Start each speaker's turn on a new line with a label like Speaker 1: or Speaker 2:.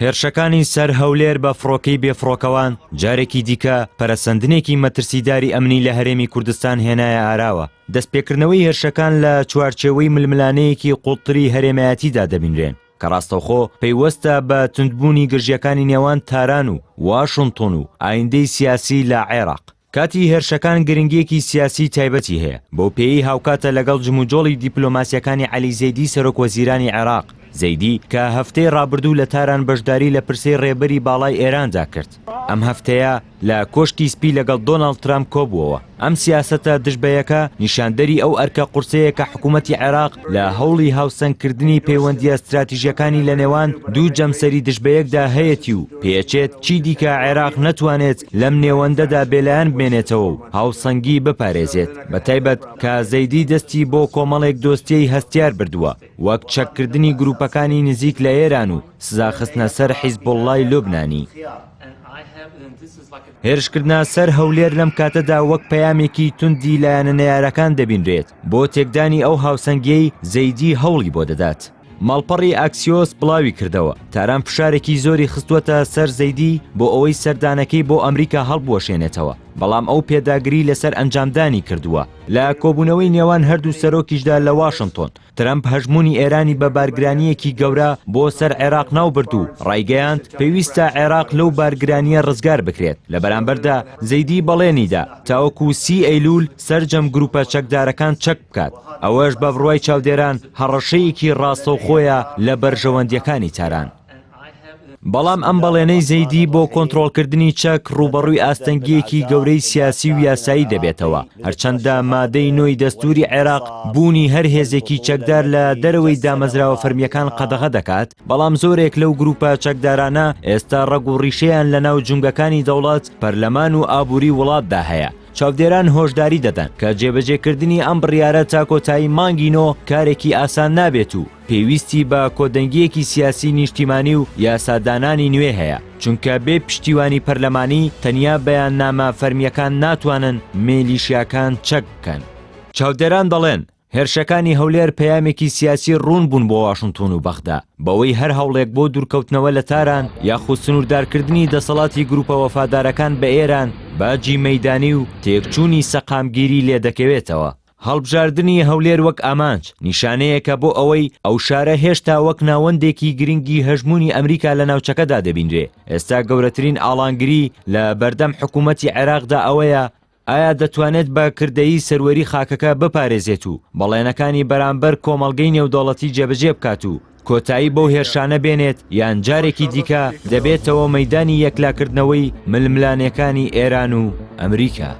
Speaker 1: هێرشەکانی سەر هەولێر بە فڕۆکەی بێفڕۆکەوان جارێکی دیکە پەرەسەندنێکی مەترسیداری ئەمنی لە هەرێمی کوردستان هێنایە ئاراوە. دەستپێکردنەوەی هێرشەکان لە چوارچێوەی ململانەیەکی قوڵتری هەرێمایەتیدا دەبینرێن کە ڕاستەوخۆ پەیوەستە بە توندبوونی گرژیەکانی نێوان تاران و واشنتن و ئایندەی سیاسی لە عێراق. کاتی هێرشەکان گرنگیەکی سیاسی تایبەتی هەیە بۆ پێی هاوکاتە لەگەڵ جموجۆڵی دیپلۆماسیەکانی عەلی زەیدی سەرۆکوەزیرانی عێراق. زەیدی کە هەفتەی ڕابردوو لە تاران بەشداری لە پرسەی ڕێبەری باڵای ئێراندا کرد. ئەم هەفتەیە لە کۆشتی سپی لەگەڵ دۆناڵد ترامپ کۆبووەوە. ئەم سیاسەتە دژبەیەکە نیشاندەری ئەو ئەرکە قورسەیە کە حکوومەتی عێراق لە هەوڵی هاوسەنگکردنی پەیوەندیە استراتیژیەکانی لە نێوان دوو جەمسەری دژبەیەکدا هەیەی و پێچێت چی دیکە عێراق نەتوانێت لەم نێوەندەدا بێلایەن بمێنێتەوە و هاوسەنگی بپارێزێت. بەتایبەت کە زەیدی دەستی بۆ کۆمەڵێک دۆستیەی هەستیار بردووە وەک چەککردنی گروپەکانی نزیک لە ئێران و سزاخستنە سەر حیزبوڵڵای لوبنانی. هێرشکردنا سەر هەولێر لەم کاتەدا وەک پەیامێکی توندی لایەنە نەیارەکان دەبینرێت بۆ تێکدانی ئەو هاوسەنگیەی زەیدی هەوڵی بۆ دەدات. ماڵپەڕی ئاکسیۆس بڵاوی کردەوە تاران فشارێکی زۆری خستووەتە سەر زەیدی بۆ ئەوەی سەردانەکەی بۆ ئەمریکا هەڵبوەشێنێتەوە، بەڵام ئەو پێداگری لەسەر ئەنجامدانی کردووە. لە کۆبوونەوەی نێوان هەردوو سەرۆکیشدا لە واشنتن ترامپ هەژمونی ئێرانی بە بارگرانیەکی گەورە بۆ سەر عێراق ناوبرد و ڕایگەیاند پێویستە عێراق لەو بارگرانیە ڕزگار بکرێت. لە بەرامبەردا زەیدی بەڵێنیدا تاوەکو 30 ئەیلول سەرجەم گروپە چەکدارەکان چەک بکات. ئەوەش بە بڕوای چاودێران هەڕەشەیەکی ڕاستەوخۆیە لە بەرژەوەندیەکانی تاران. بەڵام ئەم بەڵێنەی زەیدی بۆ کۆنتڕۆڵکردنی چەک ڕوبەڕووی ئاستەنگیەکی گەورەی سیاسی و یاسایی دەبێتەوە، هەرچەندە مادەی نۆی دەستوری عێراق بوونی هەر هێزێکی چەکدار لە دەرەوەی دامەزراوە فەرمیەکان قەدەغە دەکات. بەڵام زۆرێک لەو گروپە چەکدارانە ئێستا ڕەگ و ڕیشەیان لە ناو جونگەکانی دەوڵەت، پەرلەمان و ئابووری وڵاتدا هەیە. چاودێران هۆشداری دەدەن کە جێبەجێکردنی ئەم بڕیارە تا کۆتایی مانگینۆ کارێکی ئاسان نابێت و پێویستی بە کۆدەنگیەکی سیاسی نیشتیمانی و یاسادانانی نوێ هەیە، چونکە بێ پشتیوانی پەرلەمانی تەنیا بەیاننامە فەرمیەکان ناتوانن میلیشیاکان چەک بکەن. چاودێران دەڵێن هێرشەکانی هەولێر پەیامێکی سیاسی ڕوون بوون بۆ واشنتن و بەغدا بەوەی هەر هەوڵێک بۆ دوورکەوتنەوە لە تاران یاخود سنووردارکردنی دەسەڵاتی گروپە وەفادارەکان بە ئێران باجی مەیدانی و تێکچوونی سەقامگیری لێ دەکەوێتەوە. هەڵبژاردننی هەولێر وەک ئامانج نیشانەیەکە بۆ ئەوەی ئەو شارە هێشتا وەک ناوەندێکی گرنگی هەژمونی ئەمریکا لە ناوچەکەدا دەبینرێ. ئێستا گەورەترین ئاڵانگری لە بەردەم حکوومەتی عێراقدا ئەوەیە ئایا دەتوانێت بە کردەیی سەروەری خاکەکە بپارێزێت و بەڵێنەکانی بەرامبەر کۆمەڵگەی نێودەوڵەتی جێبەجێ بکات و کۆتایی بەو هێرشانە بێنێت، یان جارێکی دیکە دەبێتەوە مەیدانی یەکلاکردنەوەی ململانەکانی ئێران و ئەمریکا.